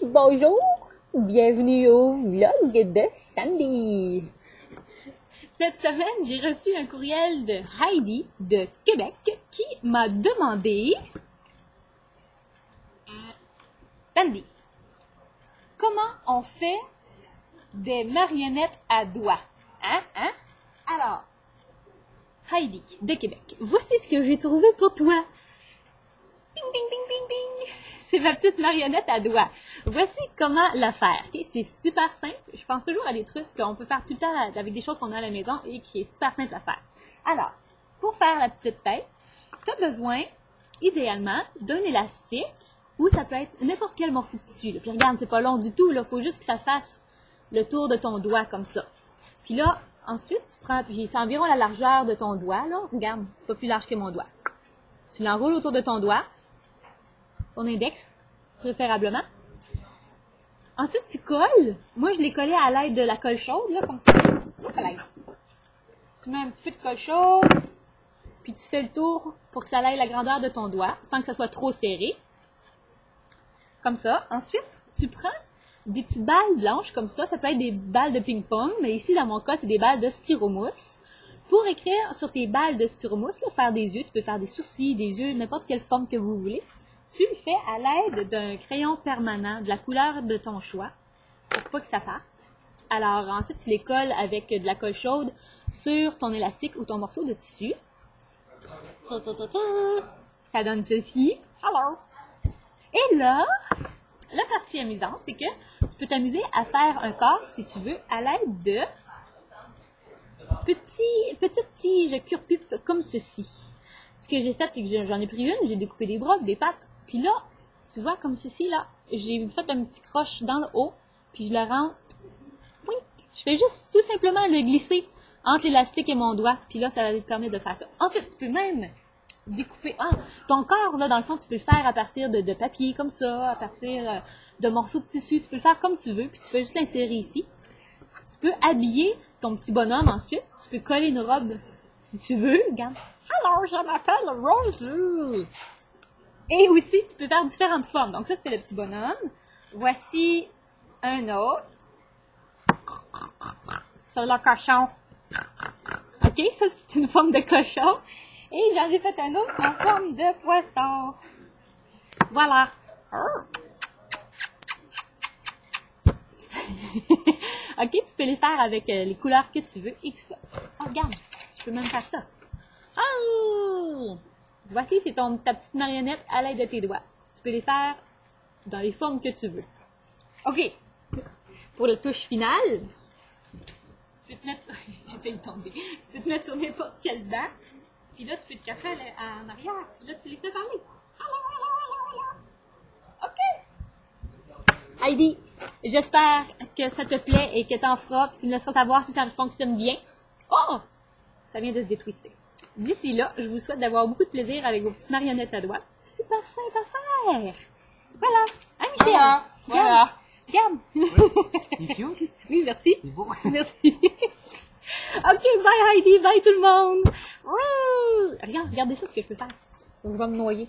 Bonjour, bienvenue au vlog de Sandy. Cette semaine, j'ai reçu un courriel de Heidi de Québec qui m'a demandé Sandy, comment on fait des marionnettes à doigts? Hein? Alors, Heidi de Québec, voici ce que j'ai trouvé pour toi. Ding, ding, ding, ding, ding. C'est ma petite marionnette à doigts. Voici comment la faire. Okay? C'est super simple. Je pense toujours à des trucs qu'on peut faire tout le temps avec des choses qu'on a à la maison et qui est super simple à faire. Alors, pour faire la petite tête, tu as besoin, idéalement, d'un élastique ou ça peut être n'importe quel morceau de tissu. Là. Puis regarde, c'est pas long du tout. Il faut juste que ça fasse le tour de ton doigt comme ça. Puis là, ensuite, tu prends, puis c'est environ la largeur de ton doigt. Là. Regarde, c'est pas plus large que mon doigt. Tu l'enroules autour de ton doigt. Ton index, préférablement. Ensuite, tu colles. Moi, je l'ai collé à l'aide de la colle chaude, là, comme ça. Tu mets un petit peu de colle chaude, puis tu fais le tour pour que ça aille la grandeur de ton doigt, sans que ça soit trop serré. Comme ça. Ensuite, tu prends des petites balles blanches, comme ça. Ça peut être des balles de ping-pong, mais ici, dans mon cas, c'est des balles de styromousse. Pour écrire sur tes balles de styromousse, là, faire des yeux, tu peux faire des sourcils, des yeux, n'importe quelle forme que vous voulez. Tu le fais à l'aide d'un crayon permanent de la couleur de ton choix pour pas que ça parte. Alors ensuite, tu les colles avec de la colle chaude sur ton élastique ou ton morceau de tissu. Ça donne ceci. Hello! Et là, la partie amusante, c'est que tu peux t'amuser à faire un corps, si tu veux, à l'aide de petites tiges cure-pupe comme ceci. Ce que j'ai fait, c'est que j'en ai pris une, j'ai découpé des bras, des pattes. Puis là, tu vois, comme ceci, là, j'ai fait un petit croche dans le haut, puis je le rentre. Oui, je fais juste tout simplement le glisser entre l'élastique et mon doigt, puis là, ça te permet de faire ça. Ensuite, tu peux même découper. Ton corps, là, dans le fond, tu peux le faire à partir de papier, comme ça, à partir de morceaux de tissu. Tu peux le faire comme tu veux, puis tu fais juste l'insérer ici. Tu peux habiller ton petit bonhomme ensuite. Tu peux coller une robe, si tu veux. Regarde. Alors, je m'appelle Rose. Et aussi, tu peux faire différentes formes. Donc ça, c'était le petit bonhomme. Voici un autre. C'est le cochon. OK, ça, c'est une forme de cochon. Et j'en ai fait un autre en forme de poisson. Voilà. OK, tu peux les faire avec les couleurs que tu veux et tout ça. Oh, regarde, je peux même faire ça. Oh! Voici, c'est ta petite marionnette à l'aide de tes doigts. Tu peux les faire dans les formes que tu veux. OK. Pour la touche finale, tu peux te mettre sur... J'ai failli tomber. Tu peux te mettre sur n'importe quel banc. Puis là, tu peux te cacher en arrière. Puis là, tu les fais parler. OK. Heidi, j'espère que ça te plaît et que tu en feras. Puis tu me laisseras savoir si ça fonctionne bien. Oh! Ça vient de se détwister. D'ici là, je vous souhaite d'avoir beaucoup de plaisir avec vos petites marionnettes à doigts. Super simple à faire. Voilà. Hein, Michel? Voilà. Regarde. Oui. Oui, merci. C'est beau. Merci. OK, bye Heidi, bye tout le monde. Regardez ça, ce que je peux faire. Je vais me noyer.